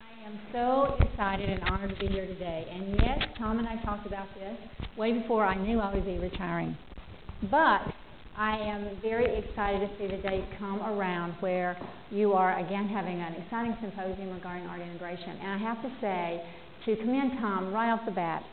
I am so excited and honored to be here today. And yes, Tom and I talked about this way before I knew I would be retiring. But I am very excited to see the day come around where you are again having an exciting symposium regarding art integration. And I have to say, to commend Tom right off the bat,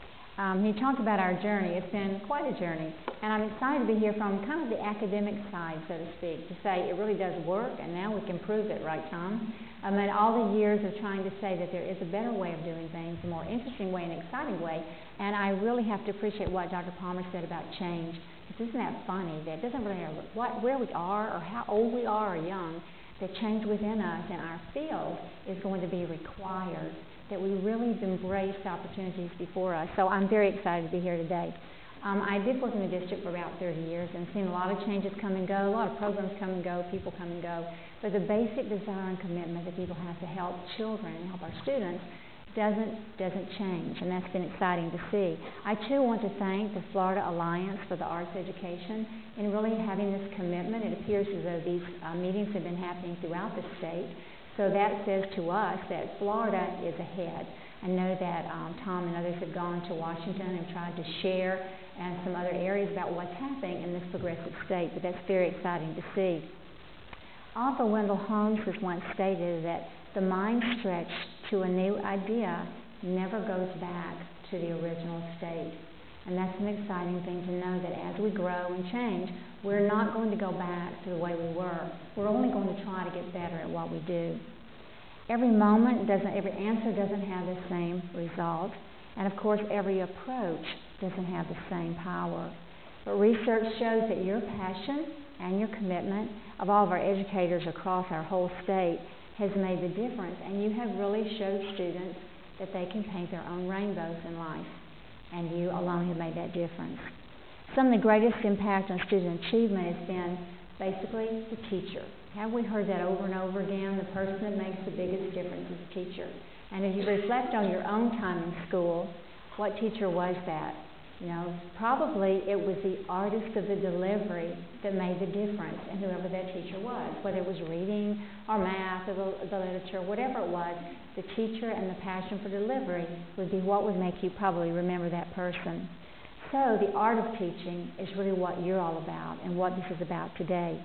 he talked about our journey. It's been quite a journey. And I'm excited to hear from kind of the academic side, so to speak, to say it really does work, and now we can prove it, right, Tom? And all the years of trying to say that there is a better way of doing things, a more interesting way, an exciting way. And I really have to appreciate what Dr. Palmer said about change. Because isn't that funny? That it doesn't really matter where we are or how old we are or young, the change within us and our field is going to be required, that we really embrace the opportunities before us. So I'm very excited to be here today. I did work in the district for about 30 years and seen a lot of changes come and go, a lot of programs come and go, people come and go. But the basic desire and commitment that people have to help children and help our students doesn't change, and that's been exciting to see. I too want to thank the Florida Alliance for the Arts Education in really having this commitment. It appears as though these meetings have been happening throughout the state. So that says to us that Florida is ahead. I know that Tom and others have gone to Washington and tried to share and some other areas about what's happening in this progressive state, but that's very exciting to see. Arthur Wendell Holmes has once stated that the mind stretched to a new idea never goes back to the original state. And that's an exciting thing to know, that as we grow and change, we're not going to go back to the way we were. We're only going to try to get better at what we do. Every answer doesn't have the same result. And of course, every approach doesn't have the same power. But research shows that your passion and your commitment of all of our educators across our whole state has made the difference. And you have really showed students that they can paint their own rainbows in life. And you alone have made that difference. Some of the greatest impact on student achievement has been basically the teacher. Have we heard that over and over again? The person that makes the biggest difference is the teacher. And as you reflect on your own time in school, what teacher was that? You know, probably it was the artist of the delivery that made the difference, and whoever that teacher was, whether it was reading or math or the literature, whatever it was, the teacher and the passion for delivery would be what would make you probably remember that person. So the art of teaching is really what you're all about and what this is about today.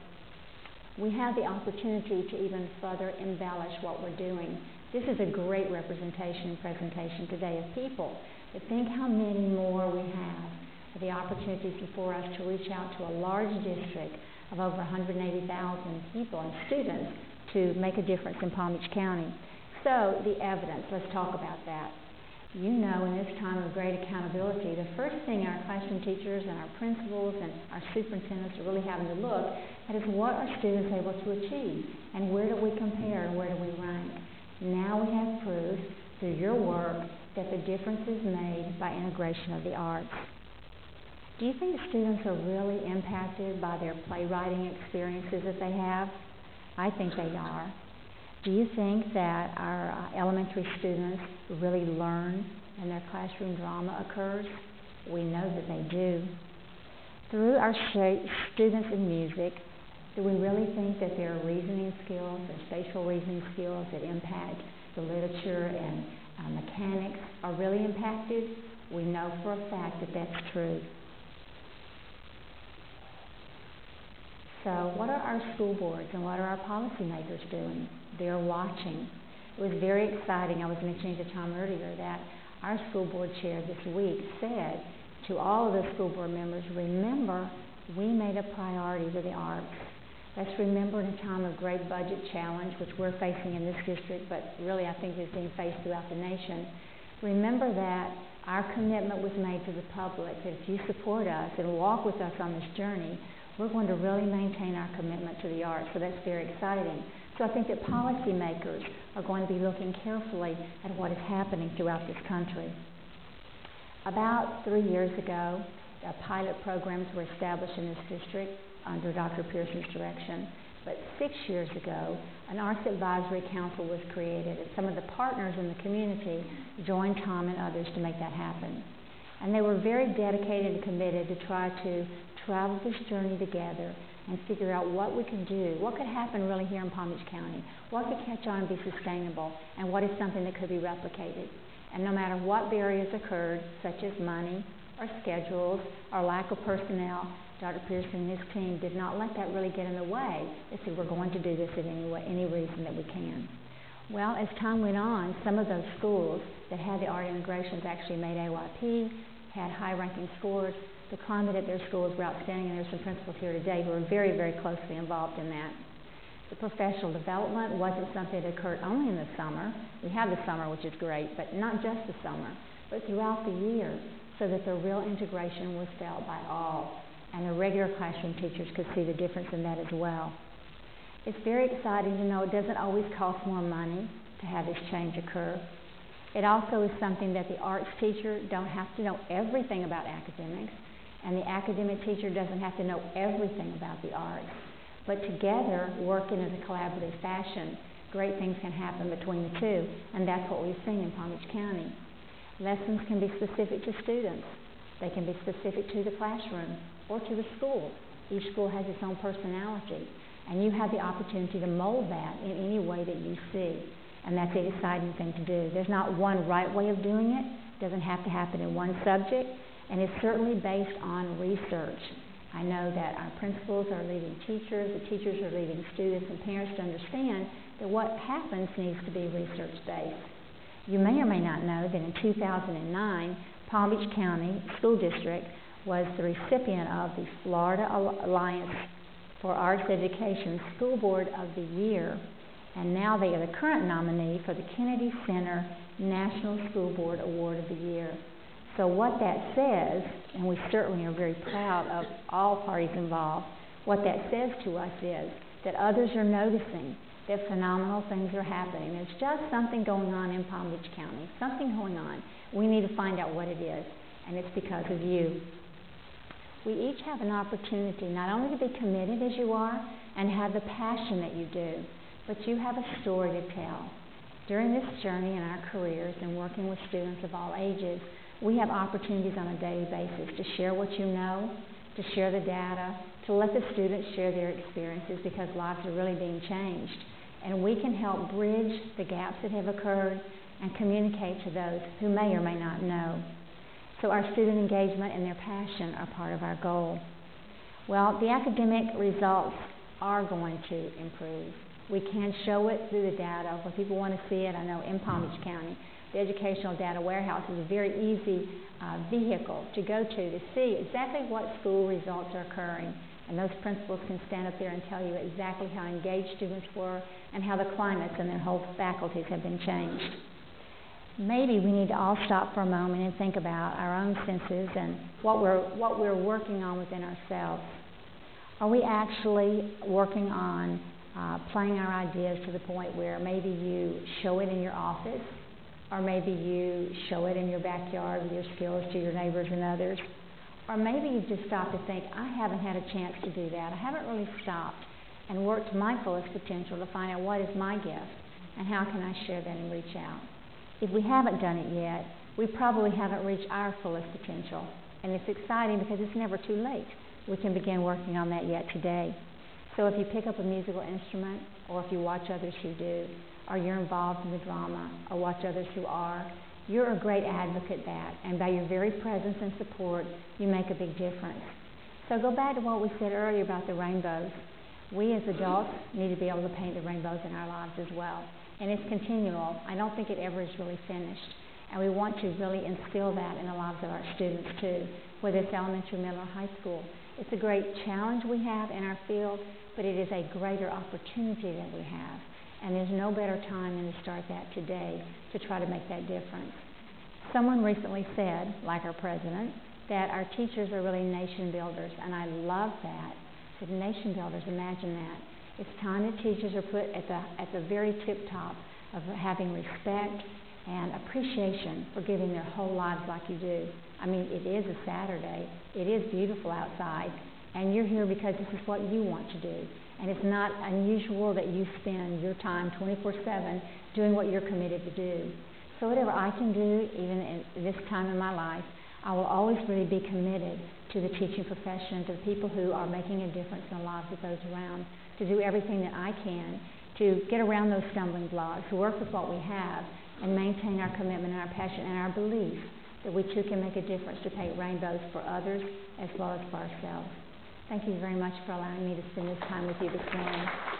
We have the opportunity to even further embellish what we're doing. This is a great representation and presentation today of people. But think how many more we have of the opportunities before us to reach out to a large district of over 180,000 people and students to make a difference in Palm Beach County. So the evidence, let's talk about that. You know, in this time of great accountability, the first thing our classroom teachers and our principals and our superintendents are really having to look at is what are students able to achieve, and where do we compare and where do we rank. Now we have proof through your work that the difference is made by integration of the arts. Do you think students are really impacted by their playwriting experiences that they have? I think they are. Do you think that our elementary students really learn and their classroom drama occurs? We know that they do. Through our students in music, do we really think that their reasoning skills, their spatial reasoning skills that impact the literature and mechanics are really impacted? We know for a fact that that's true. So what are our school boards and what are our policymakers doing? They're watching. It was very exciting. I was mentioning to Tom earlier that our school board chair this week said to all of the school board members, remember, we made a priority to the arts. Let's remember in a time of great budget challenge, which we're facing in this district, but really I think is being faced throughout the nation. Remember that our commitment was made to the public, that if you support us and walk with us on this journey, we're going to really maintain our commitment to the arts. So that's very exciting. So I think that policymakers are going to be looking carefully at what is happening throughout this country. About 3 years ago, pilot programs were established in this district under Dr. Pearson's direction. But 6 years ago, an Arts Advisory Council was created, and some of the partners in the community joined Tom and others to make that happen. And they were very dedicated and committed to try to travel this journey together and figure out what we could do, what could happen really here in Palm Beach County, what could catch on and be sustainable, and what is something that could be replicated. And no matter what barriers occurred, such as money or schedules or lack of personnel, Dr. Pearson and his team did not let that really get in the way. They said, we're going to do this in any reason that we can. Well, as time went on, some of those schools that had the art integrations actually made AYP, had high-ranking scores. The climate at their schools were outstanding, and there's some principals here today who are very, very closely involved in that. The professional development wasn't something that occurred only in the summer. We have the summer, which is great, but not just the summer, but throughout the year, so that the real integration was felt by all, and the regular classroom teachers could see the difference in that as well. It's very exciting to know it doesn't always cost more money to have this change occur. It also is something that the arts teacher don't have to know everything about academics, and the academic teacher doesn't have to know everything about the arts. But together, working in a collaborative fashion, great things can happen between the two, and that's what we've seen in Palm Beach County. Lessons can be specific to students. They can be specific to the classroom or to the school. Each school has its own personality, and you have the opportunity to mold that in any way that you see, and that's the exciting thing to do. There's not one right way of doing it. It doesn't have to happen in one subject, and it's certainly based on research. I know that our principals are leading teachers, the teachers are leading students and parents to understand that what happens needs to be research-based. You may or may not know that in 2009, Palm Beach County School District was the recipient of the Florida Alliance for Arts Education School Board of the Year, and now they are the current nominee for the Kennedy Center National School Board Award of the Year. So what that says, and we certainly are very proud of all parties involved, what that says to us is that others are noticing that phenomenal things are happening. There's just something going on in Palm Beach County, something going on. We need to find out what it is, and it's because of you. We each have an opportunity not only to be committed as you are and have the passion that you do, but you have a story to tell. During this journey in our careers and working with students of all ages, we have opportunities on a daily basis to share what you know, to share the data, to let the students share their experiences, because lives are really being changed. And we can help bridge the gaps that have occurred and communicate to those who may or may not know. So our student engagement and their passion are part of our goal. Well, the academic results are going to improve. We can show it through the data. When people want to see it, I know in Palm Beach County, the Educational Data Warehouse is a very easy vehicle to go to see exactly what school results are occurring. And those principals can stand up there and tell you exactly how engaged students were and how the climates and their whole faculties have been changed. Maybe we need to all stop for a moment and think about our own senses and what we're working on within ourselves. Are we actually working on playing our ideas to the point where maybe you show it in your office, or maybe you show it in your backyard with your skills to your neighbors and others, or maybe you've just stopped to think, I haven't had a chance to do that. I haven't really stopped and worked to my fullest potential to find out what is my gift and how can I share that and reach out. If we haven't done it yet, we probably haven't reached our fullest potential. And it's exciting because it's never too late. We can begin working on that yet today. So if you pick up a musical instrument, or if you watch others who do, or you're involved in the drama, or watch others who are, you're a great advocate that, and by your very presence and support, you make a big difference. So go back to what we said earlier about the rainbows. We as adults need to be able to paint the rainbows in our lives as well. And it's continual. I don't think it ever is really finished. And we want to really instill that in the lives of our students too, whether it's elementary, middle, or high school. It's a great challenge we have in our field, but it is a greater opportunity that we have. And there's no better time than to start that today to try to make that difference. Someone recently said, like our president, that our teachers are really nation builders, and I love that. I said, nation builders, imagine that. It's time that teachers are put at the very tip top of having respect and appreciation for giving their whole lives like you do. I mean, it is a Saturday. It is beautiful outside, and you're here because this is what you want to do. And it's not unusual that you spend your time 24/7 doing what you're committed to do. So whatever I can do, even in this time in my life, I will always really be committed to the teaching profession, to the people who are making a difference in the lives of those around, to do everything that I can to get around those stumbling blocks, to work with what we have, and maintain our commitment and our passion and our belief that we too can make a difference to paint rainbows for others as well as for ourselves. Thank you very much for allowing me to spend this time with you this morning.